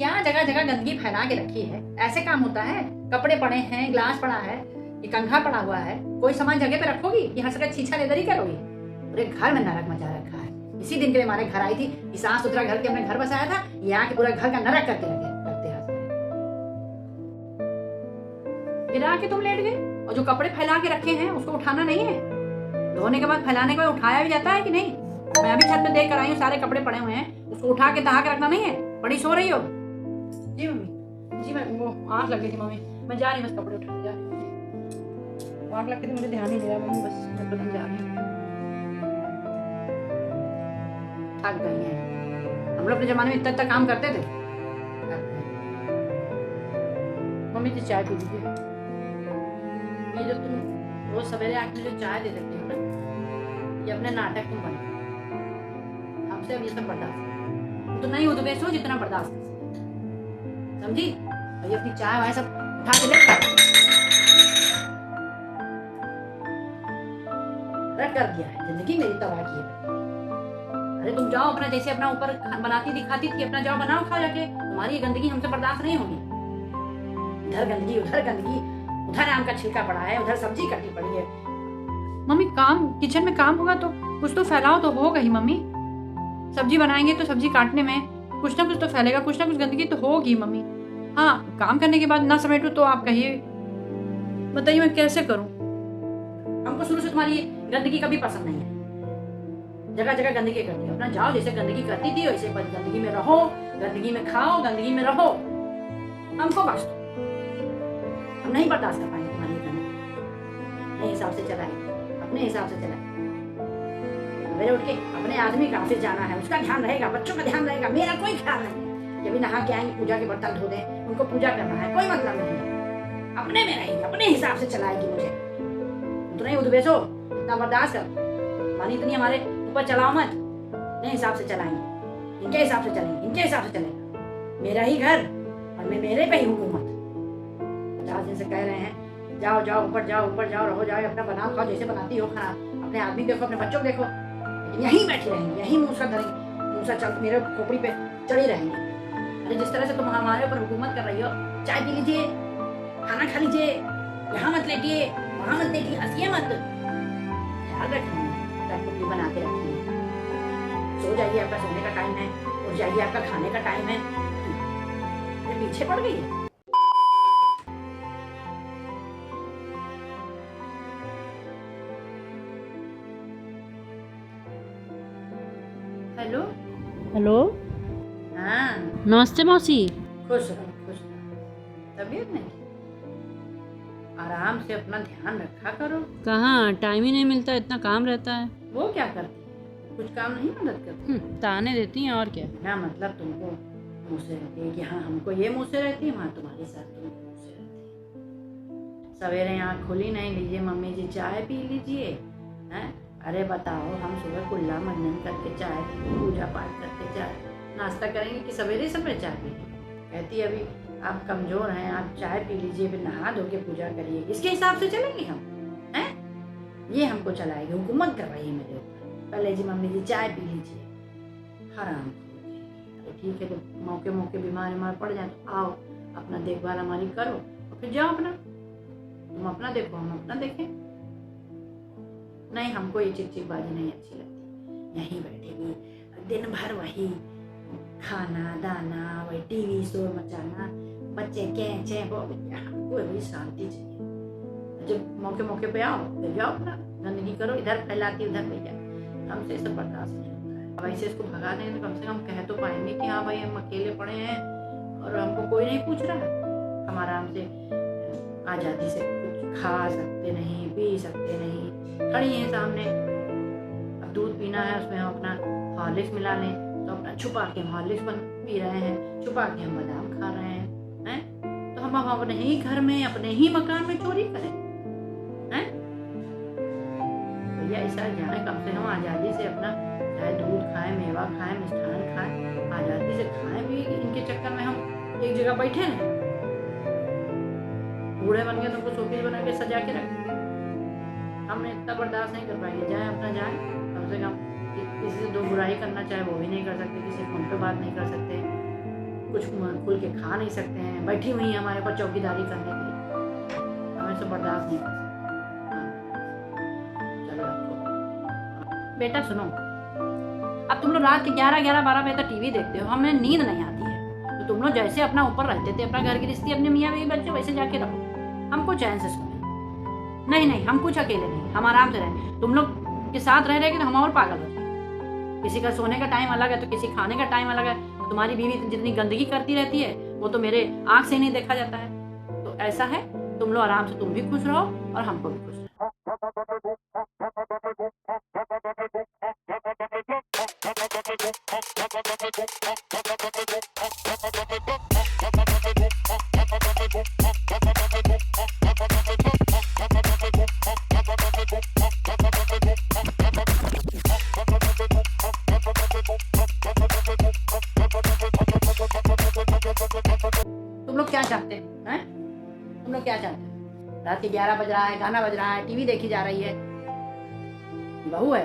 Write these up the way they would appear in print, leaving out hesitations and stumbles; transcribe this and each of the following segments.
क्या जगह जगह गंदगी फैला के रखी है। ऐसे काम होता है? कपड़े पड़े हैं, ग्लास पड़ा है, ये कंघा पड़ा हुआ है, कोई सामान जगह पे रखोगी? यहाँ से छीछा लेदर ही करोगी? पूरे घर में नरक मचा रखा है। इसी दिन के लिए हमारे घर आई थी कि साफ सुथरा घर के हमने घर बसाया था, ये आके पूरा घर का नरक करके रखते हैं। फिर आके तुम लेट गए और जो कपड़े फैला के रखे हैं उसको उठाना नहीं है? धोने के बाद फैलाने के बाद उठाया भी जाता है कि नहीं? मैं अभी छत पे देख कर आई हूँ, सारे कपड़े पड़े हुए हैं, उसको उठा के दहा के रखना नहीं है? बड़ी सो रही हो? जी मम्मी, जी मैं वो आँख लग गई थी मम्मी, मैं जा रही हूँ, बस कपड़े उठाने जा रही हूँ। आँख लग गई थी, मुझे ध्यान नहीं दिया मम्मी, बस बदल जा रही हूँ। थक गई हैं। हम लोग अपने जमाने में इतना इतना काम करते थे। मम्मी जी चाय पी लीजिए। ये जो तुम रोज सवेरे आके जो चाय दे देते हो ना, ये अपने नाटक तुम बने। हमसे अब ये सब बर्दाश्त तो नहीं हो, तो बेचो जितना बर्दाश्त समझी। और ये अपनी चाय वाय सब उठा के ले रट कर दिया है, जिंदगी मेरी तबाह की है। अरे तुम जाओ अपना, जैसे अपना ऊपर बनाती दिखाती थी, अपना जाओ बनाओ खाओ जाके। तुम्हारी ये गंदगी हमसे बर्दाश्त नहीं होगी। इधर गंदगी उधर गंदगी, उधर आम का छिलका पड़ा है, उधर सब्जी कटी पड़ी है। मम्मी काम किचन में काम होगा तो कुछ तो फैलाव तो होगा ही मम्मी। सब्जी बनाएंगे तो सब्जी काटने में कुछ ना कुछ तो फैलेगा, कुछ ना कुछ गंदगी तो होगी मम्मी। हाँ, काम करने के बाद ना समेटो तो आप कहिए, बताइए मैं कैसे करूं? हमको शुरू से तुम्हारी गंदगी कभी पसंद नहीं है। जगह जगह गंदगी करती है, अपना जाओ जैसे गंदगी करती थी वैसे गंदगी में रहो, गंदगी में खाओ, गंदगी में रहो। हमको बख्श दो, हम नहीं बर्दाश्त कर पाएंगे तुम्हारी गंदगी। अपने हिसाब से चलाएंगे, अपने हिसाब से चलाएंगे। सवेरे उठ के अपने आदमी का ऑफिस जाना है, उसका ध्यान रहेगा, बच्चों का ध्यान रहेगा, मेरा कोई ख्याल नहीं। जब भी नहा के आएंगे पूजा के बर्तन धो दें, उनको पूजा करना है, कोई मतलब नहीं है। अपने में रहेगी, अपने हिसाब से चलाएगी मुझे। तो नहीं उद्वेशो, इतना बर्दाश्त कर, पानी इतनी हमारे ऊपर चलाओ मत। अपने हिसाब से चलाएंगे, इनके हिसाब से चलेंगे, इनके हिसाब से चलेगा। मेरा ही घर और मैं मेरे पे ही हुकूमत। 50 दिन से कह रहे हैं जाओ जाओ ऊपर जाओ, ऊपर जाओ, रहो जाओ, अपना बनाओ खाओ, जैसे बनाती हो खाना। अपने आदमी देखो, अपने बच्चों को देखो, लेकिन यहीं बैठी रहेंगी, यहीं मूसा धरेंगी, मूसा चल मेरे खोपड़ी पे चढ़ी रहेंगी। अरे जिस तरह से तुम हमारे ऊपर हुकूमत कर रही हो, चाय पी लीजिए, खाना खा लीजिए, यहाँ मत लेटिए, वहाँ मत लेटिए, हंसिए मत, ख्याल रखना, टुकड़ी बना के रखिए। सो जाइए, आपका सोने का टाइम है, उठ जाइए, आपका खाने का टाइम है। पीछे पड़ गई है। हेलो हेलो, हाँ, नमस्ते मौसी। खुश रहो, खुश रहो। तबीयत नहीं, आराम से अपना ध्यान रखा करो। कहाँ टाइम ही नहीं मिलता, इतना काम रहता है। वो क्या करती है, कुछ काम नहीं मदद करती? ताने देती हैं और क्या। ना मतलब तुमको मुँह से रहती है कि हाँ हमको ये मुँह से रहती है, वहाँ तुम्हारे साथ तुमको मुँह से रहती है। सवेरे आँख खुली नहीं, लीजिए मम्मी जी चाय पी लीजिए। हैं, अरे बताओ, हम सुबह कुल्ला मंजन करके चाय, पूजा पाठ करके चाय नाश्ता करेंगे कि सवेरे समय चाय पीजिए? कहती है अभी आप कमजोर हैं, आप चाय पी लीजिए, फिर नहा धो के पूजा करिए। इसके हिसाब से चलेंगे हम? हैं, ये हमको चलाएगी, हुकूमत कर रही है मेरे ऊपर। पहले जी मम्मी जी चाय पी लीजिए, हराम। अरे ठीक है, तो मौके मौके बीमार पड़ जाए तो आओ, अपना देखभाल हमारी करो और फिर जाओ अपना। तुम अपना देखो, हम अपना देखें। नहीं, हमको ये चिकचिकबाजी नहीं अच्छी लगती। यहीं बैठेगी दिन भर, वही खाना दाना, वही टीवी शोर मचाना, बच्चे कैं चैं, हमको वही शांति चाहिए। जब मौके मौके पे आओ फिर जाओ अपना, गंदगी करो, इधर फैलाती उधर भैया। हमसे सब बर्दाश्त नहीं होता है। अब ऐसे इसको भगा देंगे तो कम से कम कह तो पाएंगे कि हाँ भाई हम अकेले पड़े हैं और हमको कोई नहीं पूछ रहा। हम आराम से आज़ादी से कुछ खा सकते नहीं, पी सकते नहीं, खड़ी है सामने। अब दूध पीना है, उसमें हम अपना हॉर्लिक्स मिला लें तो अपना छुपा के हम हॉर्लिक्स पी रहे हैं, छुपा के हम बादाम खा रहे हैं। तो हम अपने ही घर में, अपने ही मकान में चोरी करें? हैं भैया, ऐसा जाए कम से कम आज़ादी से अपना चाहे दूध खाएं, मेवा खाएं, मिष्ठान खाएं, आज़ादी से खाएं भी। इनके चक्कर में हम एक जगह बैठे हैं, बूढ़े बन गए तो उनको शोपीस बना के सजा के रखें। हम इतना बर्दाश्त नहीं कर पाएंगे। जाए अपना जाए, कम से कम किसी से दो बुराई करना चाहे वो भी नहीं कर सकते, किसी फोन पे बात नहीं कर सकते, कुछ खुल के खा नहीं सकते हैं, बैठी हुई हैं हमारे ऊपर चौकीदारी करने के लिए। हमें तो बर्दाश्त नहीं कर सकते। हाँ, चलो रखो। बेटा सुनो, अब तुम लोग रात के 11-12 बजे तक टीवी देखते हो, हमें नींद नहीं आती है, तो तुम लोग जैसे अपना ऊपर रहते थे, अपना घर गृहस्थी, अपने मियाँ बीवी बच्चे, वैसे जाके रहो, हमको चैन से सोने। नहीं नहीं, हम कुछ अकेले नहीं, हम आराम से रहें। तुम लोग के साथ रह रहे कि तो हम और पागल हो जाए। किसी का सोने का टाइम अलग है तो किसी खाने का टाइम अलग है। तो तुम्हारी बीवी जितनी गंदगी करती रहती है वो तो मेरे आंख से नहीं देखा जाता है। तो ऐसा है, तुम लोग आराम से, तुम भी खुश रहो और हमको भी खुश रहो। तुम लोग क्या चाहते हैं? तुम लोग क्या चाहते हैं? रात के 11 बज रहा है, गाना बज रहा है, टीवी देखी जा रही है, बहू है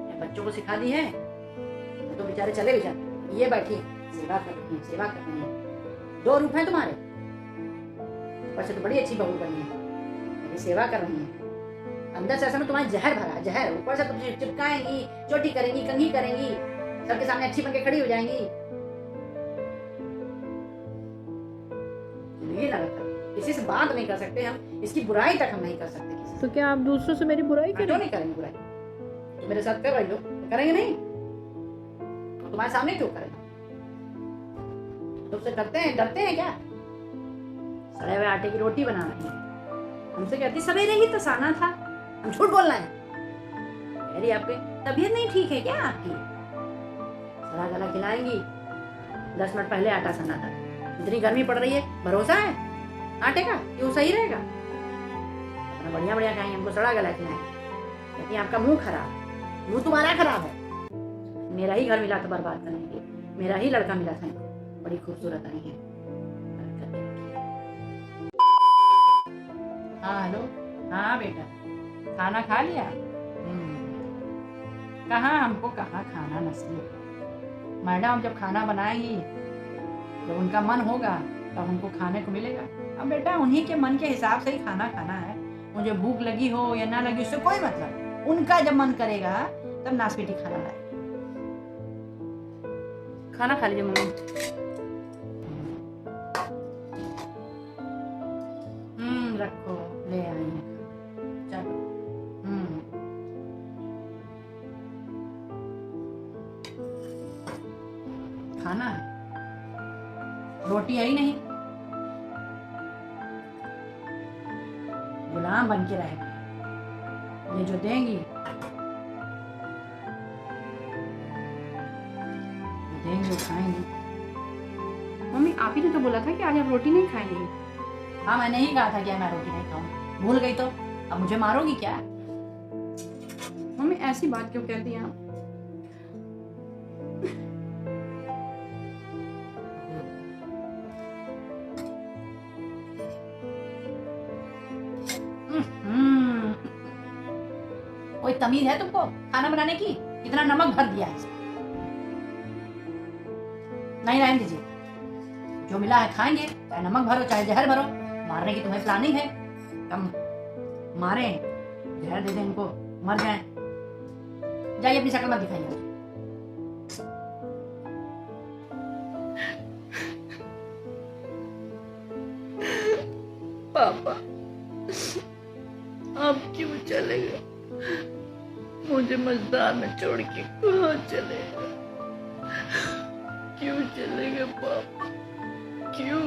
या बच्चों को सिखा दी है, तो बेचारे चले भी जाते। ये बैठी सेवा कर रही है, सेवा कर रही है। 2 रूप है तुम्हारे, ऊपर से तो बड़ी अच्छी बहू बनी है, मेरी सेवा कर रही है। अंदर से असल में तुम्हारी जहर भरा है, जहर। ऊपर से तुम चिपकाएंगी, चोटी करेंगी, कंघी करेंगी, सबके सामने अच्छी बनके खड़ी हो जाएंगी। ये ना रखा, किसी से बात नहीं कर सकते हम, इसकी बुराई तक हम नहीं कर सकते किसी से। तो क्या आप दूसरों से मेरी बुराई क्यों करें? नहीं करेंगे बुराई? तो मेरे साथ कर रही हो, तो करेंगे नहीं? तो तुम्हारे सामने क्यों करेंगे? तुमसे करते हैं, डरते हैं क्या? सड़े हुए आटे की रोटी बना रही है, हमसे कहती सवेरे ही तो साना था, हम झूठ बोलना है। कह रही आपकी तबीयत नहीं ठीक है क्या आपकी? सड़ा गला खिलाएंगी, 10 मिनट पहले आटा सना था। इतनी गर्मी पड़ रही है, भरोसा है आटे का क्यों सही रहेगा? अपना बढ़िया बढ़िया खाएंगे, हमको सड़ा गला खिलाएंगे। लेकिन आपका मुंह खराब, मुंह तुम्हारा खराब है। मेरा ही घर मिला था बर्बाद करने के, मेरा ही लड़का मिला था, बड़ी खूबसूरत आई है। हाँ हेलो, हाँ बेटा, खाना खा लिया? कहाँ, हमको कहाँ खाना नसीब। मैडम जब खाना बनाएगी, जब उनका मन होगा तब हमको खाने को मिलेगा। अब बेटा उन्हीं के मन के हिसाब से ही खाना खाना है। मुझे भूख लगी हो या ना लगी उससे कोई मतलब, उनका जब मन करेगा तब नाशपेटी खाना लाए। खाना खा लीजिए मम्मी। रखो, ले आई हैं, चलो। खाना है, रोटी है ही नहीं, गुलाम बन के रहे। ये जो देंगी वो खाएंगी। मम्मी आप ही ने तो बोला था कि आज आप रोटी नहीं खाएंगे। हाँ मैंने ही कहा था कि मैं रोटी नहीं खाऊं, भूल गई तो अब मुझे मारोगी क्या? मम्मी ऐसी बात क्यों कहती हैं आप? कोई तमीज है तुमको खाना बनाने की? कितना नमक भर दिया है इसमें। नहीं रहने दीजिए, जो मिला है खाएंगे, चाहे नमक भरो चाहे जहर भरो। मारने की तुम्हें प्लानिंग है, कम मारे, जहर दे दें इनको, मर जाएं। जाइए अपनी शक्ल मत दिखाइए। पापा आप क्यों चले गए? मुझे मजदार में छोड़ के कहाँ चले गए? क्यों चले गए पापा, क्यों?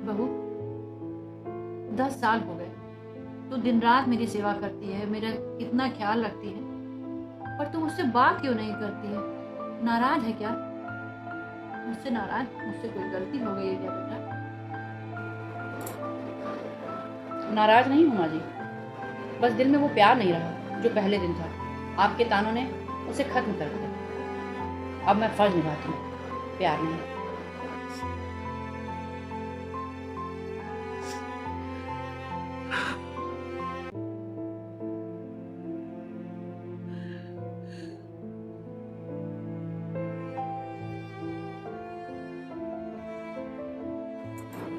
बहू, 10 साल हो गए, तू दिन रात मेरी सेवा करती है, मेरा इतना ख्याल रखती है, पर तू मुझसे बात क्यों नहीं करती है? नाराज है क्या? मुझसे नाराज? मुझसे कोई गलती हो गई है क्या बेटा? नाराज नहीं हूँ माँ जी, बस दिल में वो प्यार नहीं रहा जो पहले दिन था। आपके तानों ने उसे खत्म कर दिया। अब मैं फर्ज निभाती हूँ, प्यार नहीं।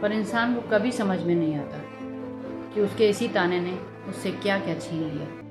पर इंसान को कभी समझ में नहीं आता कि उसके इसी ताने ने उससे क्या क्या छीन लिया।